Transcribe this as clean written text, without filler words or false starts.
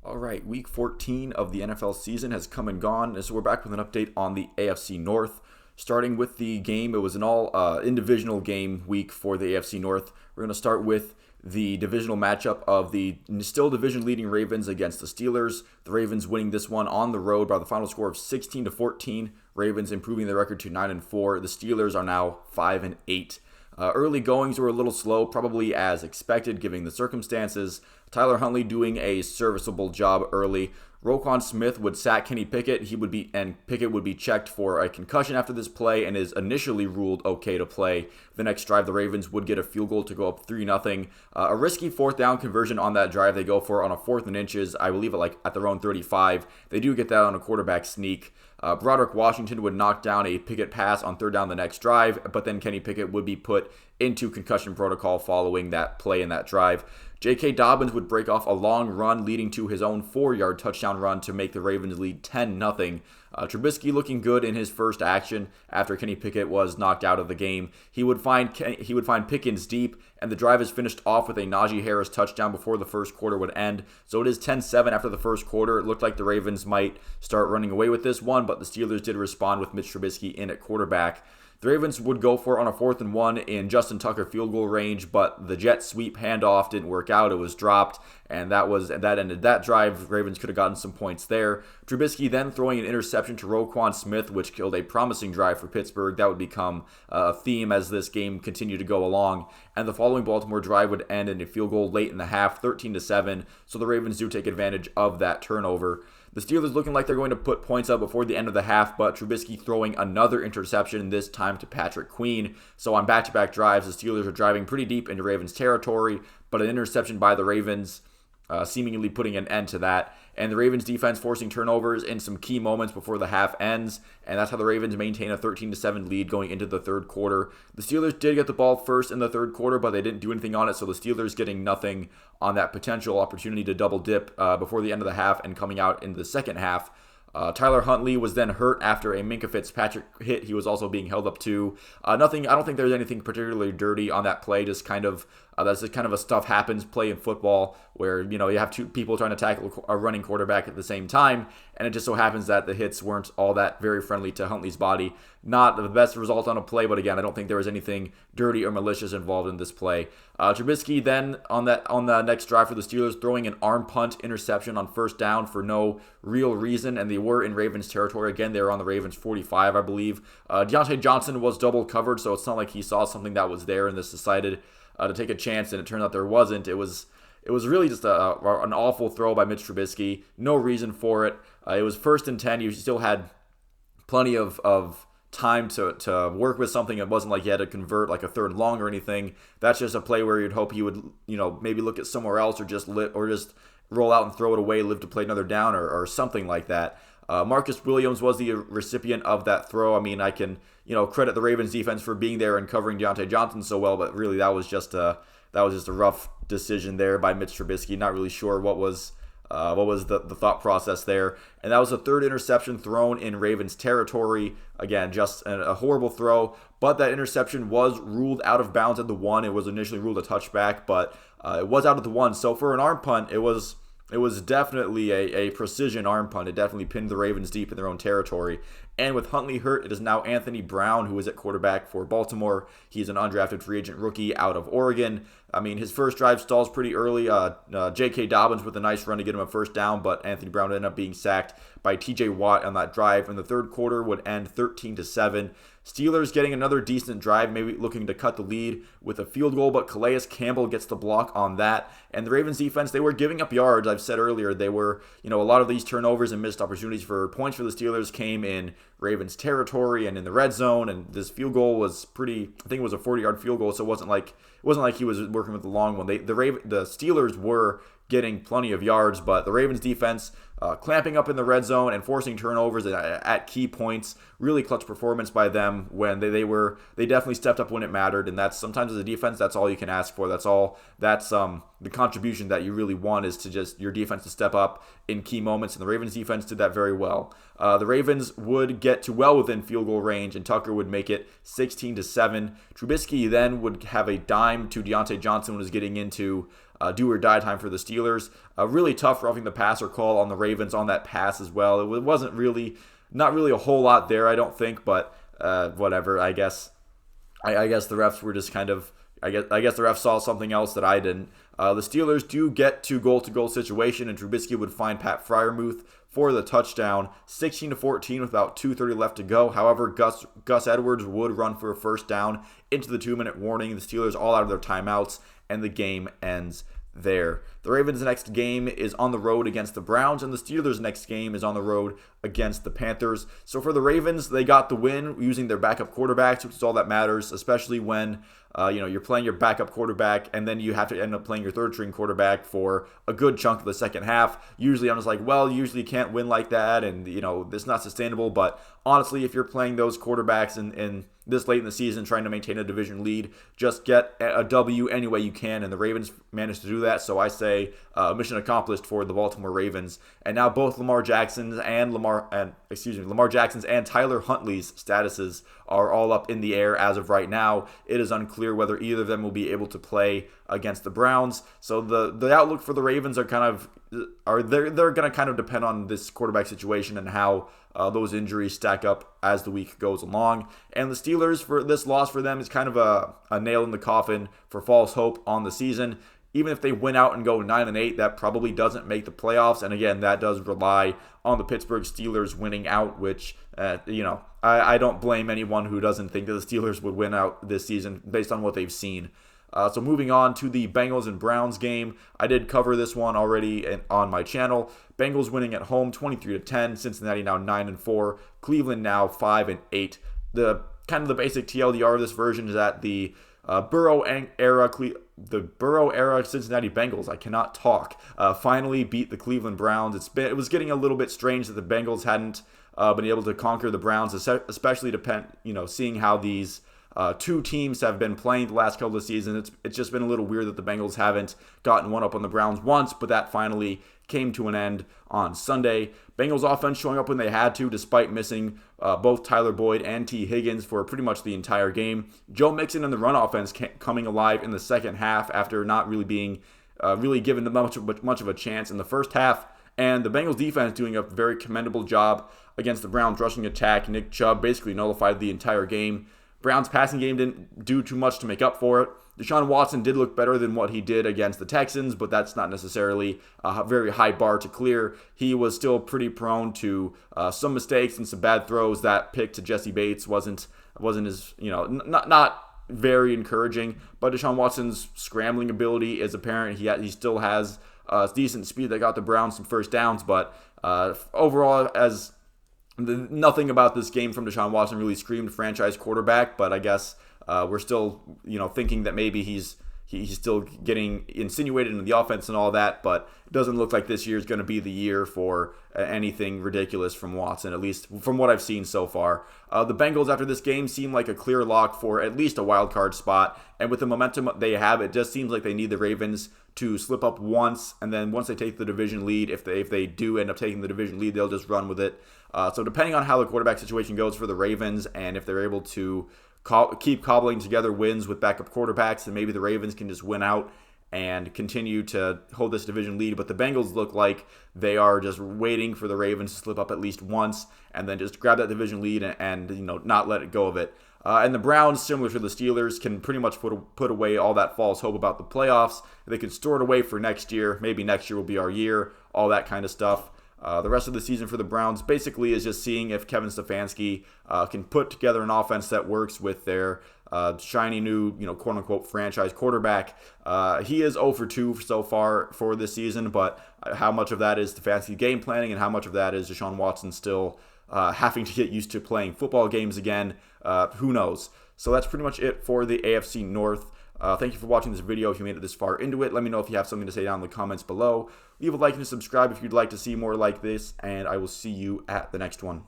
All right, week 14 of the NFL season has come and gone, and so we're back with an update on the AFC North. Starting with the game, it was an all individual game week for the AFC North. We're going to start with the divisional matchup of the still division leading Ravens against the Steelers. The Ravens winning this one on the road by the final score of 16-14. Ravens improving their record to 9-4. The Steelers are now 5-8. Early goings were a little slow, probably as expected given the circumstances. Tyler Huntley doing a serviceable job early. Roquan Smith would sack Kenny Pickett. Pickett would be checked for a concussion after this play and is initially ruled okay to play. The next drive, the Ravens would get a field goal to go up 3-0. A risky fourth down conversion on that drive they go for on a 4th and inches, I believe at their own 35. They do get that on a quarterback sneak. Broderick Washington would knock down a Pickett pass on 3rd down the next drive, but then Kenny Pickett would be put into concussion protocol following that play in that drive. J.K. Dobbins would break off a long run leading to his own 4-yard touchdown run to make the Ravens lead 10-0. Trubisky looking good in his first action after Kenny Pickett was knocked out of the game. He would find Pickens deep, and the drive is finished off with a Najee Harris touchdown before the first quarter would end. So it is 10-7 after the first quarter. It looked like the Ravens might start running away with this one, but the Steelers did respond with Mitch Trubisky in at quarterback. The Ravens would go for it on a 4th and 1 in Justin Tucker field goal range, but the jet sweep handoff didn't work out. It was dropped, and that ended that drive. Ravens could have gotten some points there. Trubisky then throwing an interception to Roquan Smith, which killed a promising drive for Pittsburgh. That would become a theme as this game continued to go along. And the following Baltimore drive would end in a field goal late in the half, 13-7. So the Ravens do take advantage of that turnover. The Steelers looking like they're going to put points up before the end of the half, but Trubisky throwing another interception, this time to Patrick Queen. So on back-to-back drives, the Steelers are driving pretty deep into Ravens territory, but an interception by the Ravens seemingly putting an end to that. And the Ravens defense forcing turnovers in some key moments before the half ends. And that's how the Ravens maintain a 13-7 lead going into the third quarter. The Steelers did get the ball first in the third quarter, but they didn't do anything on it. So the Steelers getting nothing on that potential opportunity to double dip before the end of the half and coming out into the second half. Tyler Huntley was then hurt after a Minkah Fitzpatrick hit. He was also being held up too. Nothing. I don't think there's anything particularly dirty on that play. Just kind of that's just kind of a stuff happens play in football where you have two people trying to tackle a running quarterback at the same time, and it just so happens that the hits weren't all that very friendly to Huntley's body. Not the best result on a play, but again, I don't think there was anything dirty or malicious involved in this play. Trubisky then on the next drive for the Steelers throwing an arm punt interception on 1st down for no real reason, and they were in Ravens territory. Again, they were on the Ravens 45, I believe. Deontay Johnson was double covered, so it's not like he saw something that was there and just decided to take a chance, and it turned out there wasn't. It was really just an awful throw by Mitch Trubisky. No reason for it. It was 1st and 10. You still had plenty of time to work with something. It wasn't like you had to convert like a 3rd long or anything. That's just a play where you'd hope he would, maybe look at somewhere else or just roll out and throw it away, live to play another down or something like that. Marcus Williams was the recipient of that throw. I mean, I can credit the Ravens defense for being there and covering Deontay Johnson so well, but really that was just a rough decision there by Mitch Trubisky. Not really sure what was the thought process there. And that was the 3rd interception thrown in Ravens territory. Again, just a horrible throw, but that interception was ruled out of bounds at the 1. It was initially ruled a touchback, but it was out at the 1. So for an arm punt, it was definitely a precision arm punt. It definitely pinned the Ravens deep in their own territory. And with Huntley hurt, it is now Anthony Brown who is at quarterback for Baltimore. He's an undrafted free agent rookie out of Oregon. I mean, his first drive stalls pretty early. J.K. Dobbins with a nice run to get him a 1st down, but Anthony Brown ended up being sacked by T.J. Watt on that drive. And the third quarter would end 13-7. Steelers getting another decent drive, maybe looking to cut the lead with a field goal, but Calais Campbell gets the block on that. And the Ravens defense, they were giving up yards. I've said earlier, they were, a lot of these turnovers and missed opportunities for points for the Steelers came in Ravens territory and in the red zone. And this field goal was I think it was a 40-yard field goal, so it wasn't like he was working with the long one. The Steelers were getting plenty of yards, but the Ravens defense clamping up in the red zone and forcing turnovers at key points. Really clutch performance by them when they definitely stepped up when it mattered, and that's sometimes as a defense, that's all you can ask for. That's the contribution that you really want is to just your defense to step up in key moments, and the Ravens defense did that very well. The Ravens would get to well within field goal range, and Tucker would make it 16-7. Trubisky then would have a dime to Deontay Johnson when he was getting into do or die time for the Steelers. Really tough roughing the passer call on the Ravens on that pass as well. It wasn't really, not really a whole lot there, I don't think, but whatever. I guess the refs were just kind of. I guess the refs saw something else that I didn't. The Steelers do get to goal situation, and Trubisky would find Pat Freiermuth for the touchdown, 16-14 with about 2:30 left to go. However, Gus Edwards would run for a first down into the 2-minute warning. The Steelers all out of their timeouts, and the game ends there. The Ravens' next game is on the road against the Browns, and the Steelers' next game is on the road against the Panthers. So for the Ravens, they got the win using their backup quarterbacks, which is all that matters, especially when you're playing your backup quarterback and then you have to end up playing your third-string quarterback for a good chunk of the second half. Usually I'm just like, well, usually you can't win like that, and it's not sustainable. But honestly, if you're playing those quarterbacks in this late in the season trying to maintain a division lead, just get a W any way you can, and the Ravens managed to do that. So I say mission accomplished for the Baltimore Ravens. And now both Lamar Jackson's and Tyler Huntley's statuses are all up in the air as of right now. It is unclear whether either of them will be able to play against the Browns. So the outlook for the Ravens they're going to kind of depend on this quarterback situation and how those injuries stack up as the week goes along. And the Steelers, for this loss for them, is kind of a nail in the coffin for false hope on the season. Even if they win out and go 9-8, that probably doesn't make the playoffs. And again, that does rely on the Pittsburgh Steelers winning out, which, I don't blame anyone who doesn't think that the Steelers would win out this season based on what they've seen. So moving on to the Bengals and Browns game. I did cover this one already on my channel. Bengals winning at home 23-10. Cincinnati now 9-4. Cleveland now 5-8. The kind of the basic TLDR of this version is that the Burrow era Cincinnati Bengals, I cannot talk, finally beat the Cleveland Browns. It was getting a little bit strange that the Bengals hadn't been able to conquer the Browns, especially seeing how these two teams have been playing the last couple of seasons. It's just been a little weird that the Bengals haven't gotten one up on the Browns once, but that finally came to an end on Sunday. Bengals offense showing up when they had to, despite missing both Tyler Boyd and T. Higgins for pretty much the entire game. Joe Mixon and the run offense coming alive in the second half after not really being really given much of a chance in the first half. And the Bengals defense doing a very commendable job against the Browns rushing attack. Nick Chubb basically nullified the entire game. Browns passing game didn't do too much to make up for it. Deshaun Watson did look better than what he did against the Texans, but that's not necessarily a very high bar to clear. He was still pretty prone to some mistakes and some bad throws. That pick to Jesse Bates wasn't as, not very encouraging, but Deshaun Watson's scrambling ability is apparent. He still has decent speed that got the Browns some first downs, but overall, nothing about this game from Deshaun Watson really screamed franchise quarterback, but I guess we're still, thinking that maybe he's still getting insinuated into the offense and all that, but it doesn't look like this year is going to be the year for anything ridiculous from Watson, at least from what I've seen so far. The Bengals after this game seem like a clear lock for at least a wild card spot, and with the momentum they have, it just seems like they need the Ravens to slip up once, and then once they take the division lead, if they do end up taking the division lead, they'll just run with it. So depending on how the quarterback situation goes for the Ravens, and if they're able to keep cobbling together wins with backup quarterbacks, then maybe the Ravens can just win out and continue to hold this division lead. But the Bengals look like they are just waiting for the Ravens to slip up at least once and then just grab that division lead and not let it go of it. And the Browns, similar to the Steelers, can pretty much put away all that false hope about the playoffs. They can store it away for next year. Maybe next year will be our year, all that kind of stuff. The rest of the season for the Browns basically is just seeing if Kevin Stefanski can put together an offense that works with their shiny new, quote-unquote franchise quarterback. He is 0 for 2 so far for this season, but how much of that is Stefanski game planning and how much of that is Deshaun Watson still having to get used to playing football games again, who knows. So that's pretty much it for the AFC North. Thank you for watching this video. If you made it this far into it, let me know if you have something to say down in the comments below. Leave a like and subscribe if you'd like to see more like this, and I will see you at the next one.